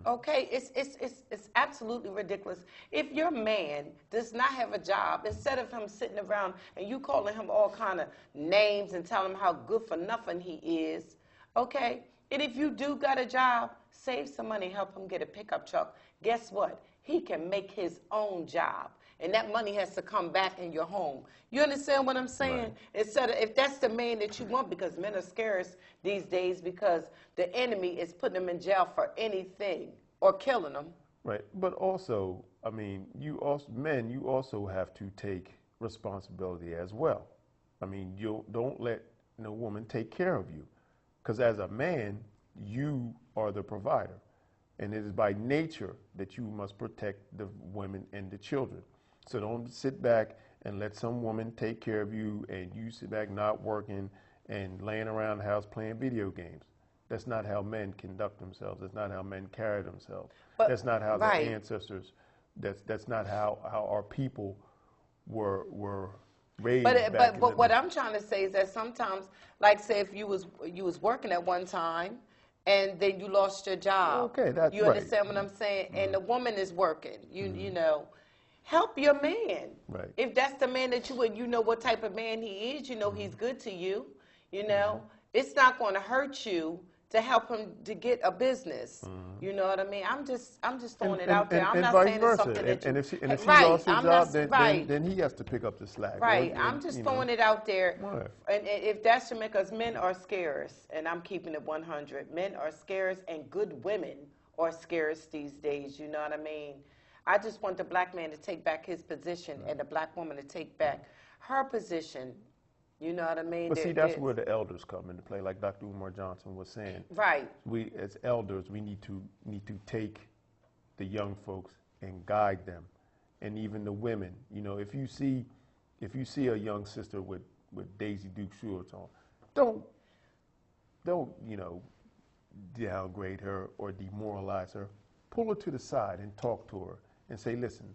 Okay, it's absolutely ridiculous. If your man does not have a job, instead of him sitting around and you calling him all kind of names and telling him how good for nothing he is, okay? And if you do got a job, save some money, help him get a pickup truck. Guess what? He can make his own job. And that money has to come back in your home. You understand what I'm saying? Right. Instead of, if that's the man that you want, because men are scarce these days because the enemy is putting them in jail for anything or killing them. Right. But also, I mean, you also have to take responsibility as well. I mean, you don't let no woman take care of you. Because as a man, you are the provider. And it is by nature that you must protect the women and the children. So don't sit back and let some woman take care of you and you sit back not working and laying around the house playing video games. That's not how men conduct themselves. That's not how men carry themselves. But, that's not how right. the ancestors, that's not how our people were raised back But what I'm trying to say is that sometimes, like say if you was working at one time and then you lost your job. Okay, that's you right. understand what I'm saying? And the woman is working. You know, help your man. Right. If that's the man that you know what type of man he is, you know he's good to you. You know, it's not going to hurt you to help him to get a business. You know what I mean? I'm just throwing it out there. I'm not saying it's something that you... And if she right, lost her job, then he has to pick up the slack. Right. I'm just throwing it out there. Right. And if that's Jamaica, because men are scarce, and I'm keeping it 100. Men are scarce, and good women are scarce these days. You know what I mean? I just want the black man to take back his position and the black woman to take back her position. You know what I mean? But see, that's where the elders come into play, like Dr. Umar Johnson was saying. Right. We, as elders, we need to take the young folks and guide them, and even the women. You know, if you see a young sister with Daisy Duke shorts on, don't downgrade her or demoralize her. Pull her to the side and talk to her and say, listen,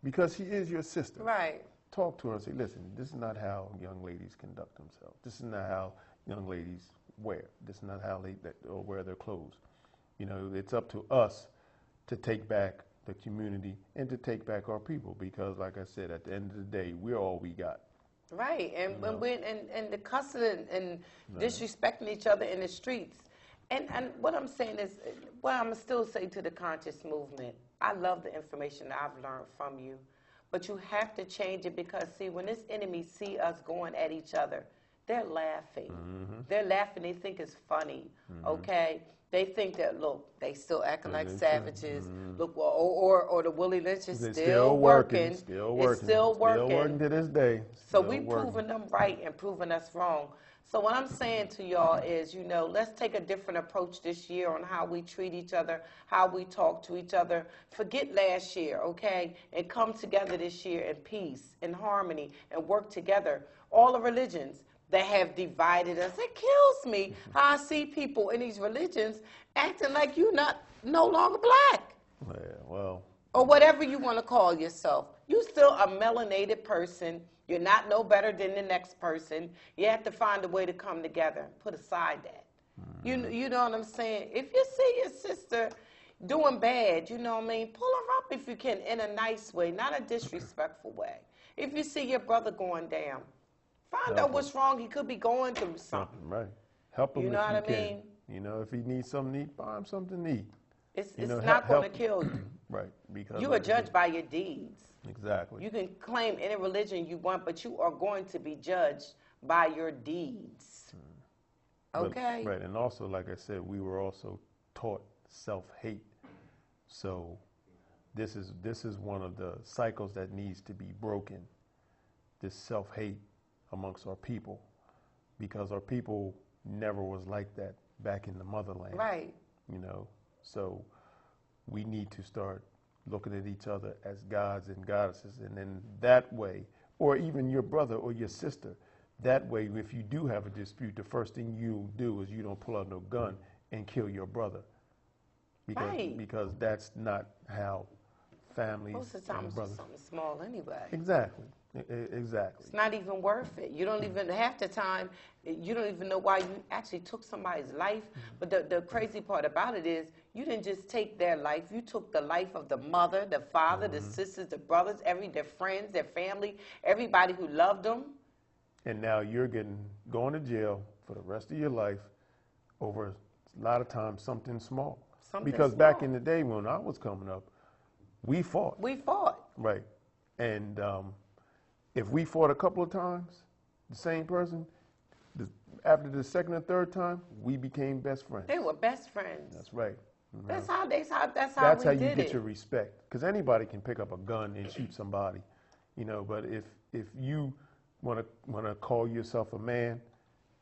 because she is your sister. Right. Talk to her and say, listen, this is not how young ladies conduct themselves. This is not how young ladies wear. This is not how they wear their clothes. You know, it's up to us to take back the community and to take back our people because, like I said, at the end of the day, we're all we got. Right, and the cussing and disrespecting each other in the streets. And what I'm saying is, what I'm going to still say to the conscious movement, I love the information that I've learned from you. But you have to change it because, see, when this enemy see us going at each other, they're laughing. They're laughing. They think it's funny, okay? They think that, look, they still acting like savages. Look, or the Willie Lynch is still working. Still working. It's still working. Still working to this day. So we proving them right and proving us wrong. So what I'm saying to y'all is, you know, let's take a different approach this year on how we treat each other, how we talk to each other. Forget last year, okay? And come together this year in peace, in harmony, and work together. All the religions that have divided us, it kills me how I see people in these religions acting like you're no longer black. Yeah, well. Or whatever you want to call yourself. You're still a melanated person. You're not no better than the next person. You have to find a way to come together. Put aside that. You know what I'm saying? If you see your sister doing bad, you know what I mean, pull her up if you can in a nice way, not a disrespectful way. If you see your brother going down, find out what's wrong. He could be going through something. Right. Help him you know if what you I can. mean? You know, if he needs something to eat, buy him something to eat. It's You know, not going to help- kill you. Right. Because You are like I said- judged by your deeds. Exactly. You can claim any religion you want, but you are going to be judged by your deeds. But- Okay? right. And also, like I said, we were also taught self-hate. So this is one of the cycles that needs to be broken. This self-hate amongst our people, because our people never was like that back in the motherland. Right. You know, so we need to start looking at each other as gods and goddesses, and in that way, or even your brother or your sister, That way, if you do have a dispute, the first thing you do is you don't pull out no gun and kill your brother. Because that's not how families Most of the time and it's brothers. just something small anyway. Exactly. Exactly. It's not even worth it. You don't even, half the time, you don't even know why you actually took somebody's life. But the crazy part about it is you didn't just take their life. You took the life of the mother, the father, the sisters, the brothers, their friends, their family, everybody who loved them. And now you're going to jail for the rest of your life over a lot of times something small. Because back in the day when I was coming up, we fought. We fought. Right. And if we fought a couple of times, the same person, after the second or third time, we became best friends. They were best friends. That's right. That's how we did it. That's how you get your respect. Because anybody can pick up a gun and shoot somebody, But if you want to call yourself a man,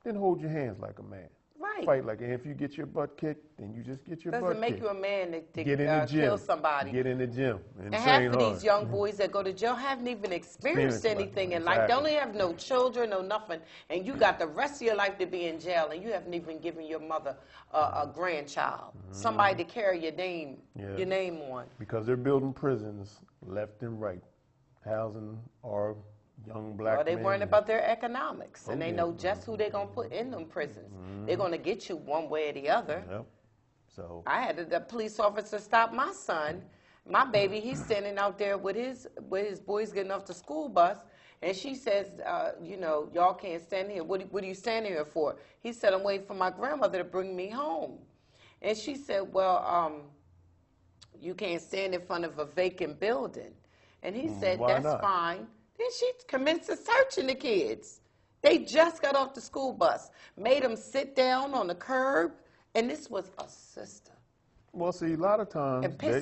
then hold your hands like a man. Right. Fight like, and if you get your butt kicked, then you just get your butt kicked. Doesn't make you a man to get in the gym. Kill somebody. Get in the gym and half train of hard. these young boys that go to jail haven't even experienced anything in life. They only have no children, no nothing, and you got the rest of your life to be in jail, and you haven't even given your mother a grandchild, somebody to carry your name on. Because they're building prisons left and right, housing our young black men. Well, they worrying about their economics, and they know just who they're going to put in them prisons. They're going to get you one way or the other. Yep. So I had the police officer stop my son, my baby. He's standing out there with his boys getting off the school bus, and she says, y'all can't stand here. What are you standing here for? He said, I'm waiting for my grandmother to bring me home. And she said, well, you can't stand in front of a vacant building. And he said, that's not? Fine. Then she commenced searching the kids. They just got off the school bus, made them sit down on the curb, and this was a sister. Well, see, a lot of times they're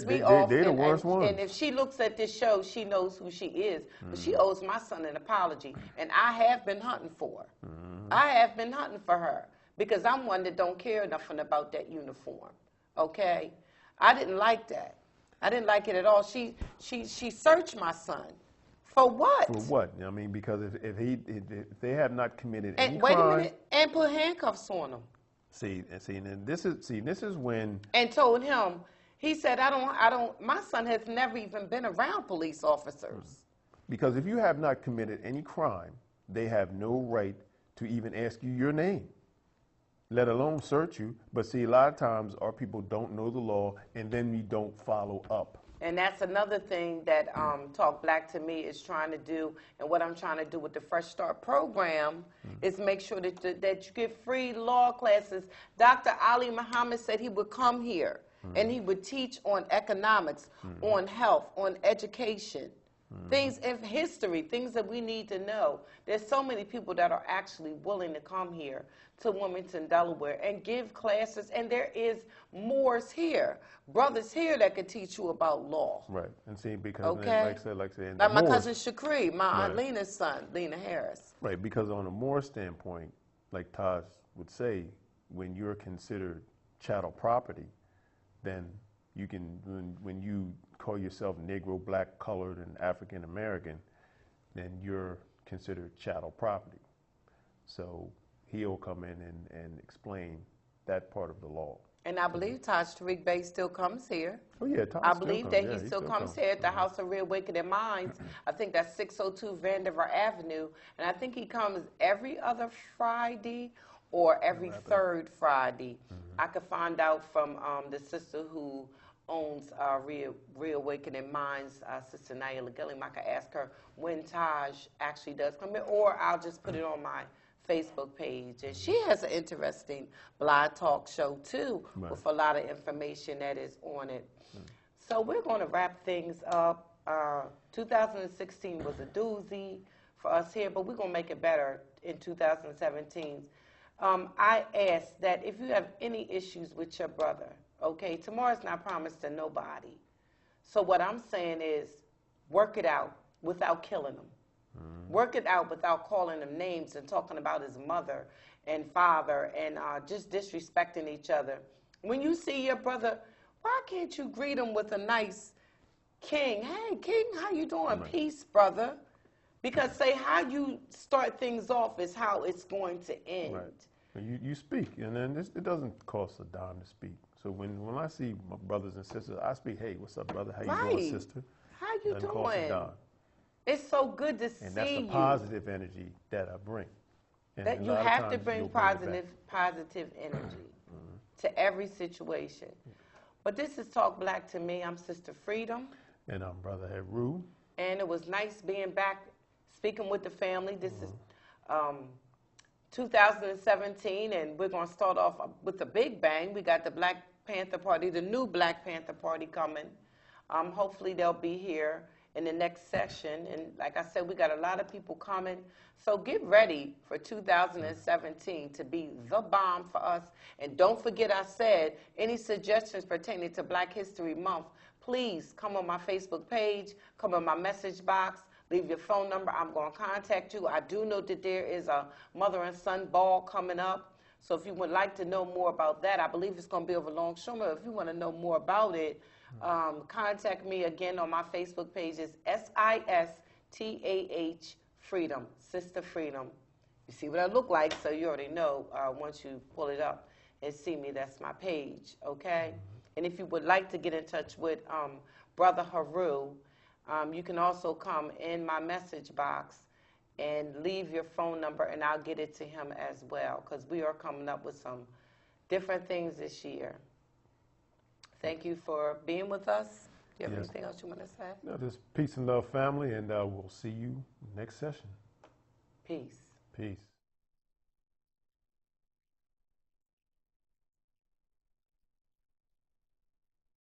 the worst ones. And if she looks at this show, she knows who she is. But she owes my son an apology, and I have been hunting for her. I have been hunting for her because I'm one that don't care nothing about that uniform. Okay, I didn't like that. I didn't like it at all. She searched my son. For what? For what? I mean, because if they have not committed any wait crime, a minute, and put handcuffs on him. See, and this is when. And told him, he said, I don't. My son has never even been around police officers. Because if you have not committed any crime, they have no right to even ask you your name, let alone search you. But see, a lot of times our people don't know the law, and then we don't follow up. And that's another thing that Talk Black to Me is trying to do, and what I'm trying to do with the Fresh Start program is make sure that you get free law classes. Dr. Ali Muhammad said he would come here and he would teach on economics, on health, on education, things in history, things that we need to know. There's so many people that are actually willing to come here to Wilmington, Delaware, and give classes, and there is Moors here, brothers here that could teach you about law. Right, and see, because like my cousin Shakri, my Aunt Lena's son, Lena Harris. Right, because on a Moor standpoint, like Taj would say, when you're considered chattel property, then you can, when you call yourself Negro, Black, Colored, and African American, then you're considered chattel property. So he'll come in and explain that part of the law. And I believe Taj Tariq Bey still comes here. Oh, yeah, Taj I believe that he still comes here at the House of Reawakening Minds. I think that's 602 Vandiver Avenue. And I think he comes every other Friday or every third Friday. I could find out from the sister who owns Reawakening Minds, Sister Naila Gilliam. I could ask her when Taj actually does come in, or I'll just put it on my Facebook page. And she has an interesting blog talk show too, with a lot of information that is on it. So we're going to wrap things up. 2016 was a doozy for us here, but we're going to make it better in 2017. I ask that if you have any issues with your brother, okay, tomorrow's not promised to nobody. So what I'm saying is work it out without killing them. Work it out without calling them names and talking about his mother and father and just disrespecting each other. When you see your brother, why can't you greet him with a nice King? Hey, King, how you doing? Peace, brother. Because say how you start things off is how it's going to end. Right. You speak, and then it doesn't cost a dime to speak. So when I see my brothers and sisters, I speak, hey, what's up, brother? How you doing, sister? How you doesn't cost a doing? dime. It's so good to see you. And that's the positive energy that I bring. And that you have to bring positive energy to every situation. But this is Talk Black to me. I'm Sister Freedom. And I'm Brother Heru. And it was nice being back speaking with the family. This is 2017, and we're going to start off with a big bang. We got the Black Panther Party, the new Black Panther Party coming. Hopefully they'll be here in the next session. And like I said, we got a lot of people coming. So get ready for 2017 to be the bomb for us. And don't forget I said, any suggestions pertaining to Black History Month, please come on my Facebook page, come on my message box, leave your phone number. I'm going to contact you. I do know that there is a mother and son ball coming up. So if you would like to know more about that, I believe it's going to be over Longshoreman. If you want to know more about it, contact me again on my Facebook page. It's SISTAH Freedom, Sister Freedom. You see what I look like, so you already know once you pull it up and see me, that's my page, okay? And if you would like to get in touch with Brother Heru, you can also come in my message box and leave your phone number, and I'll get it to him as well, because we are coming up with some different things this year. Thank you for being with us. Do you have anything else you want to say? No, just peace and love, family, and we'll see you next session. Peace. Peace.